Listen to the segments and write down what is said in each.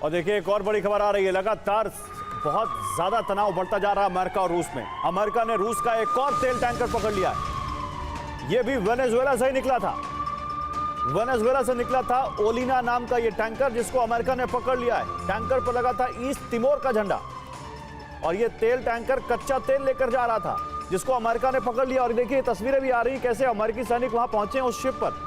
और देखिए एक और बड़ी खबर आ रही है। लगातार बहुत ज्यादा तनाव बढ़ता जा रहा है अमेरिका और रूस में। अमेरिका ने रूस का एक और तेल टैंकर पकड़ लिया है। यह भी वेनेजुएला से ही निकला था। वेनेजुएला से निकला था ओलिना नाम का यह टैंकर, जिसको अमेरिका ने पकड़ लिया है। टैंकर पर लगा था ईस्ट तिमोर का झंडा और यह तेल टैंकर कच्चा तेल लेकर जा रहा था, जिसको अमेरिका ने पकड़ लिया। और देखिए तस्वीरें भी आ रही कैसे अमेरिकी सैनिक वहां पहुंचे उस शिप पर।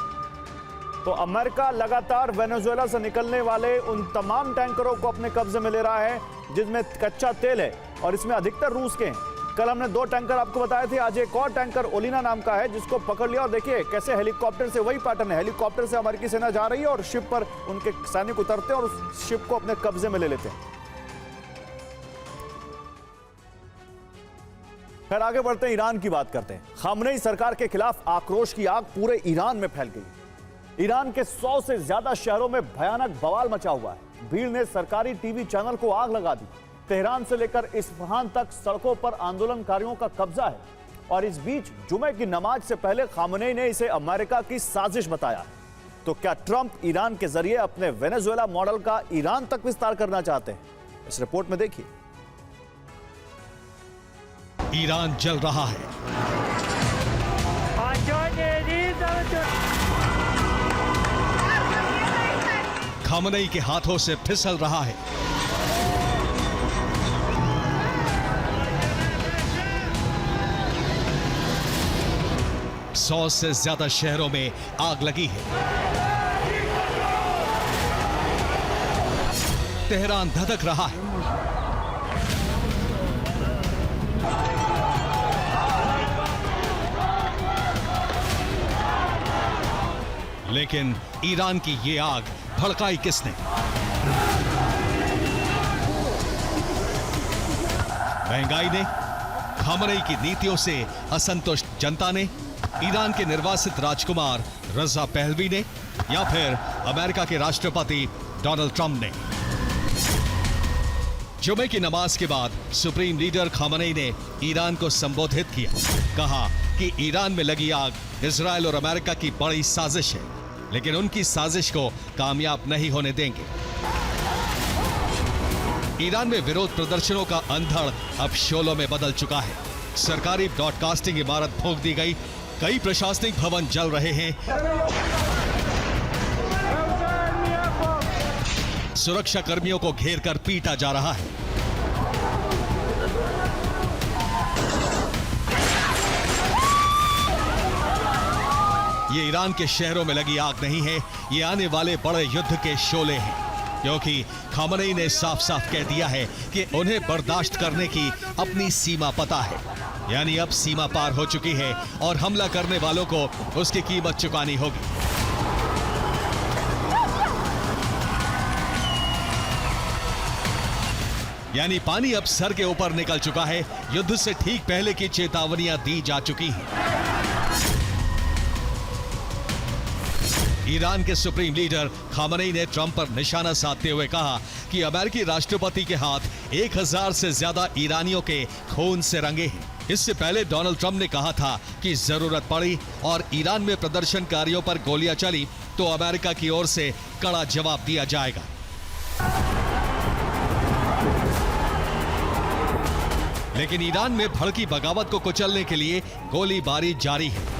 तो अमेरिका लगातार वेनेजुएला से निकलने वाले उन तमाम टैंकरों को अपने कब्जे में ले रहा है जिसमें कच्चा तेल है, और इसमें अधिकतर रूस के हैं। कल हमने 2 टैंकर आपको बताए थे, आज एक और टैंकर ओलिना नाम का है जिसको पकड़ लिया। और देखिए कैसे हेलीकॉप्टर से, वही पैटर्न है, हेलीकॉप्टर से अमेरिकी सेना जा रही है और शिप पर उनके सैनिक उतरते हैं और उस शिप को अपने कब्जे में ले लेते हैं। फिर आगे बढ़ते हैं, ईरान की बात करते हैं। खामनेई सरकार के खिलाफ आक्रोश की आग पूरे ईरान में फैल गई। ईरान के 100 से ज्यादा शहरों में भयानक बवाल मचा हुआ है। भीड़ ने सरकारी टीवी चैनल को आग लगा दी। तेहरान से लेकर इस्फहान तक सड़कों पर आंदोलनकारियों का कब्जा है। और इस बीच जुमे की नमाज से पहले खामनेई ने इसे अमेरिका की साजिश बताया। तो क्या ट्रंप ईरान के जरिए अपने वेनेजुएला मॉडल का ईरान तक विस्तार करना चाहते हैं? इस रिपोर्ट में देखिए। ईरान जल रहा है। खामनेई के हाथों से फिसल रहा है। सौ से ज्यादा शहरों में आग लगी है। तेहरान धधक रहा है। लेकिन ईरान की ये आग भड़काई किसने? महंगाई ने, खामनेई की नीतियों से असंतुष्ट जनता ने, ईरान के निर्वासित राजकुमार रजा पहलवी ने, या फिर अमेरिका के राष्ट्रपति डोनाल्ड ट्रंप ने? जुमे की नमाज के बाद सुप्रीम लीडर खामनेई ने ईरान को संबोधित किया। कहा कि ईरान में लगी आग इजराइल और अमेरिका की बड़ी साजिश है, लेकिन उनकी साजिश को कामयाब नहीं होने देंगे। ईरान में विरोध प्रदर्शनों का अंधड़ अब शोलों में बदल चुका है। सरकारी ब्रॉडकास्टिंग इमारत फूंक दी गई, कई प्रशासनिक भवन जल रहे हैं, सुरक्षा कर्मियों को घेर कर पीटा जा रहा है। ये ईरान के शहरों में लगी आग नहीं है, ये आने वाले बड़े युद्ध के शोले हैं। क्योंकि खामनेई ने साफ साफ कह दिया है कि उन्हें बर्दाश्त करने की अपनी सीमा पता है। यानी अब सीमा पार हो चुकी है और हमला करने वालों को उसकी कीमत चुकानी होगी। यानी पानी अब सर के ऊपर निकल चुका है। युद्ध से ठीक पहले की चेतावनियां दी जा चुकी हैं। ईरान के सुप्रीम लीडर खामनेई ने ट्रंप पर निशाना साधते हुए कहा कि अमेरिकी राष्ट्रपति के हाथ 1000 से ज्यादा ईरानियों के खून से रंगे हैं। इससे पहले डोनाल्ड ट्रंप ने कहा था कि जरूरत पड़ी और ईरान में प्रदर्शनकारियों पर गोलियां चली तो अमेरिका की ओर से कड़ा जवाब दिया जाएगा। लेकिन ईरान में भड़की बगावत को कुचलने के लिए गोलीबारी जारी है।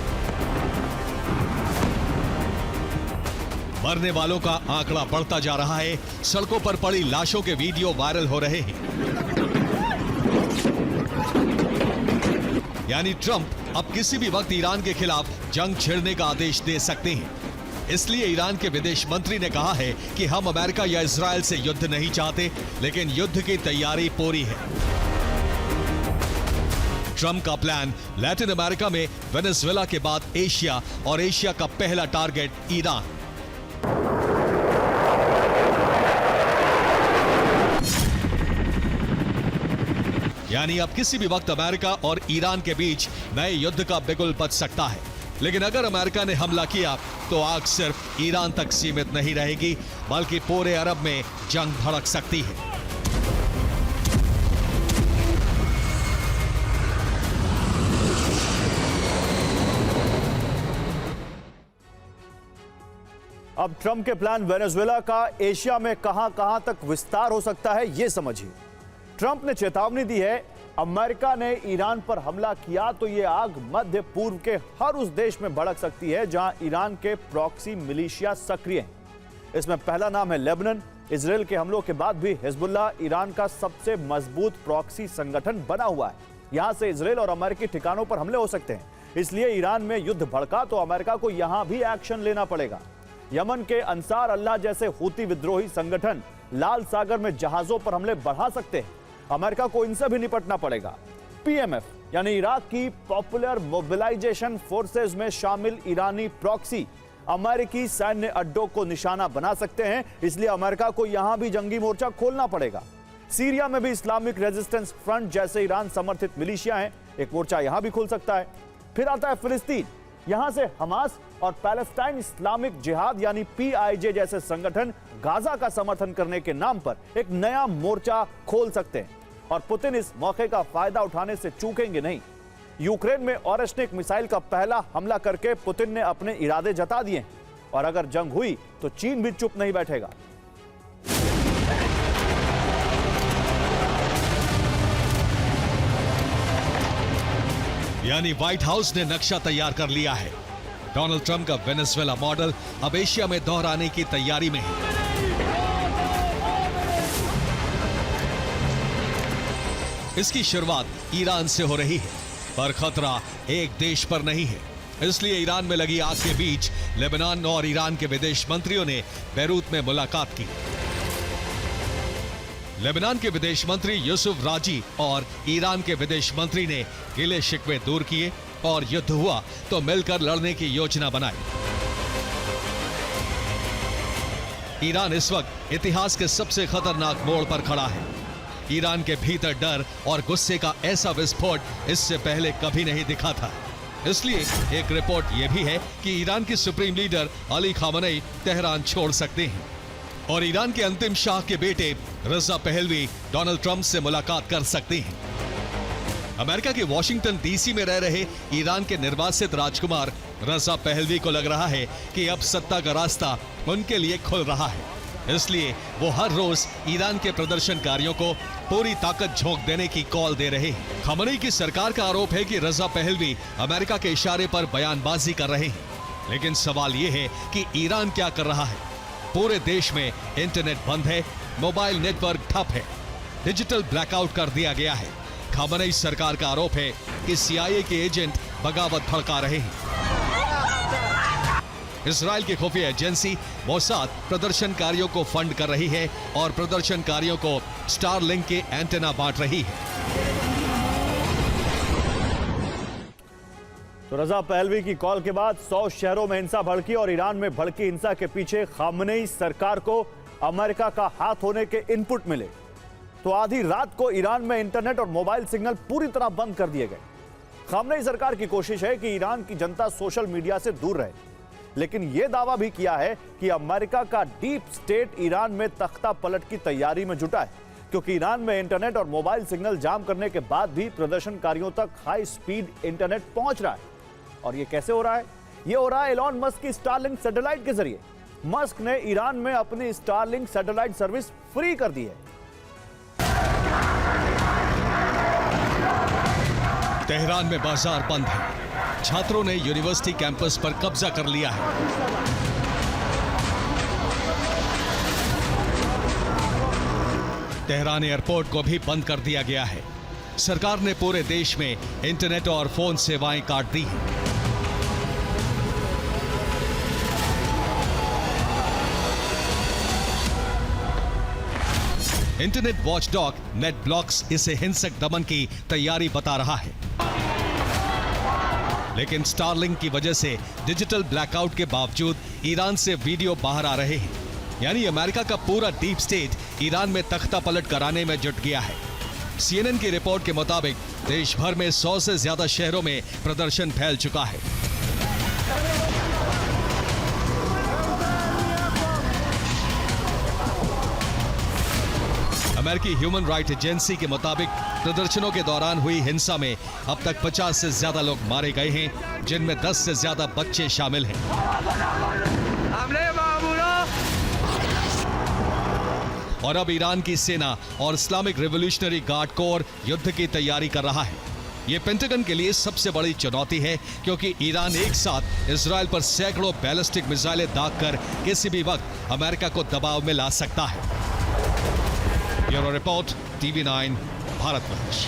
मरने वालों का आंकड़ा बढ़ता जा रहा है। सड़कों पर पड़ी लाशों के वीडियो वायरल हो रहे हैं। यानी ट्रंप अब किसी भी वक्त ईरान के खिलाफ जंग छेड़ने का आदेश दे सकते हैं। इसलिए ईरान के विदेश मंत्री ने कहा है कि हम अमेरिका या इजराइल से युद्ध नहीं चाहते, लेकिन युद्ध की तैयारी पूरी है। ट्रंप का प्लान लैटिन अमेरिका में वेनेजुएला के बाद एशिया, और एशिया का पहला टारगेट ईरान। यानी अब किसी भी वक्त अमेरिका और ईरान के बीच नए युद्ध का बिगुल बज सकता है। लेकिन अगर अमेरिका ने हमला किया तो आग सिर्फ ईरान तक सीमित नहीं रहेगी, बल्कि पूरे अरब में जंग भड़क सकती है। अब ट्रंप के प्लान वेनेजुएला का एशिया में कहां तक विस्तार हो सकता है, यह समझिए। ट्रंप ने चेतावनी दी है, अमेरिका ने ईरान पर हमला किया तो यह आग मध्य पूर्व के हर उस देश में भड़क सकती है जहां ईरान के प्रॉक्सी मिलिशिया सक्रिय हैं। इसमें पहला नाम है लेबनान। इजराइल के हमलों के बाद भी हिजबुल्लाह ईरान का सबसे मजबूत प्रॉक्सी संगठन बना हुआ है। यहां से इजराइल और अमेरिकी ठिकानों पर हमले हो सकते हैं। इसलिए ईरान में युद्ध भड़का तो अमेरिका को यहां भी एक्शन लेना पड़ेगा। यमन के अंसार अल्लाह जैसे हूती विद्रोही संगठन लाल सागर में जहाजों पर हमले बढ़ा सकते हैं। अमेरिका को इनसे भी निपटना पड़ेगा। पीएमएफ यानी इराक की पॉपुलर मोबिलाइजेशन फोर्सेस में शामिल ईरानी प्रॉक्सी अमेरिकी सैन्य अड्डों को निशाना बना सकते हैं। इसलिए अमेरिका को यहां भी जंगी मोर्चा खोलना पड़ेगा। सीरिया में भी इस्लामिक रेजिस्टेंस फ्रंट जैसे ईरान समर्थित मिलिशिया हैं, एक मोर्चा यहां भी खुल सकता है। फिर आता है फिलिस्तीन। यहां से हमास और पैलेस्टाइन इस्लामिक जिहाद यानी पीआईजे जैसे संगठन गाजा का समर्थन करने के नाम पर एक नया मोर्चा खोल सकते हैं और पुतिन इस मौके का फायदा उठाने से चूकेंगे नहीं। यूक्रेन में ऑरेस्निक मिसाइल का पहला हमला करके पुतिन ने अपने इरादे जता दिए और अगर जंग हुई तो चीन भी चुप नहीं बैठेगा। यानी व्हाइट हाउस ने नक्शा तैयार कर लिया है। डोनाल्ड ट्रंप का वेनेजुएला मॉडल अब एशिया में दोहराने की तैयारी में है। इसकी शुरुआत ईरान से हो रही है, पर खतरा एक देश पर नहीं है। इसलिए ईरान में लगी आग के बीच लेबनान और ईरान के विदेश मंत्रियों ने बैरूत में मुलाकात की। लेबनान के विदेश मंत्री यूसुफ राजी और ईरान के विदेश मंत्री ने गिले शिकवे दूर किए और युद्ध हुआ तो मिलकर लड़ने की योजना बनाई। ईरान इस वक्त इतिहास के सबसे खतरनाक मोड़ पर खड़ा है। ईरान के भीतर डर और गुस्से का ऐसा विस्फोट इससे पहले कभी नहीं दिखा था। इसलिए एक रिपोर्ट यह भी है कि ईरान के supreme leader Ali Khamenei Tehran छोड़ सकते हैं और ईरान के अंतिम शाह के बेटे रजा पहलवी डोनाल्ड ट्रंप से मुलाकात कर सकते हैं। अमेरिका के वॉशिंगटन डीसी में रह रहे ईरान के निर्वासित राजकुमार रजा पहलवी को लग रहा है कि अब सत्ता का रास्ता उनके लिए खुल रहा है। इसलिए वो हर रोज ईरान के प्रदर्शनकारियों को पूरी ताकत झोंक देने की कॉल दे रहे हैं। खामनेई की सरकार का आरोप है कि रजा पहलवी अमेरिका के इशारे पर बयानबाजी कर रहे हैं। लेकिन सवाल ये है कि ईरान क्या कर रहा है? पूरे देश में इंटरनेट बंद है, मोबाइल नेटवर्क ठप है, डिजिटल ब्लैकआउट कर दिया गया है। खामनेई सरकार का आरोप है कि सीआईए के एजेंट बगावत भड़का रहे हैं। इजराइल की खुफिया एजेंसी मोसाद प्रदर्शनकारियों को फंड कर रही है और प्रदर्शनकारियों को स्टारलिंक के एंटेना बांट रही है। तो रजा पहलवी की कॉल के बाद 100 शहरों में हिंसा भड़की और ईरान में भड़की हिंसा के पीछे खामनेई सरकार को अमेरिका का हाथ होने के इनपुट मिले तो आधी रात को ईरान में इंटरनेट और मोबाइल सिग्नल पूरी तरह बंद कर दिए गए। खामनेई सरकार की कोशिश है कि ईरान की जनता सोशल मीडिया से दूर रहे, लेकिन यह दावा भी किया है कि अमेरिका का डीप स्टेट ईरान में तख्ता पलट की तैयारी में जुटा है, क्योंकि ईरान में इंटरनेट और मोबाइल सिग्नल जाम करने के बाद भी प्रदर्शनकारियों तक हाई स्पीड इंटरनेट पहुंच रहा है। और यह कैसे हो रहा है? यह हो रहा है एलॉन मस्क की स्टारलिंक सैटेलाइट के जरिए। मस्क ने ईरान में अपनी स्टारलिंक सैटेलाइट सर्विस फ्री कर दी है। तेहरान में बाजार बंद है। छात्रों ने यूनिवर्सिटी कैंपस पर कब्जा कर लिया है। तेहरान एयरपोर्ट को भी बंद कर दिया गया है। सरकार ने पूरे देश में इंटरनेट और फोन सेवाएं काट दी हैं। इंटरनेट वॉचडॉग नेटब्लॉक्स इसे हिंसक दमन की तैयारी बता रहा है, लेकिन स्टारलिंक की वजह से डिजिटल ब्लैकआउट के बावजूद ईरान से वीडियो बाहर आ रहे हैं। यानी अमेरिका का पूरा डीप स्टेट ईरान में तख्ता पलट कराने में जुट गया है। सीएनएन की रिपोर्ट के मुताबिक देश भर में 100 से ज्यादा शहरों में प्रदर्शन फैल चुका है। अमेरिकी ह्यूमन राइट एजेंसी के मुताबिक प्रदर्शनों के दौरान हुई हिंसा में अब तक 50 से ज्यादा लोग मारे गए हैं, जिनमें 10 से ज्यादा बच्चे शामिल हैं। और अब ईरान की सेना और इस्लामिक रिवॉल्यूशनरी गार्ड कोर युद्ध की तैयारी कर रहा है। ये पेंटागन के लिए सबसे बड़ी चुनौती है, क्योंकि ईरान एक साथ इजराइल पर सैकड़ों बैलिस्टिक मिसाइलें दागकर किसी भी वक्त अमेरिका को दबाव में ला सकता है। Bureau report, TV9, भारतवंश।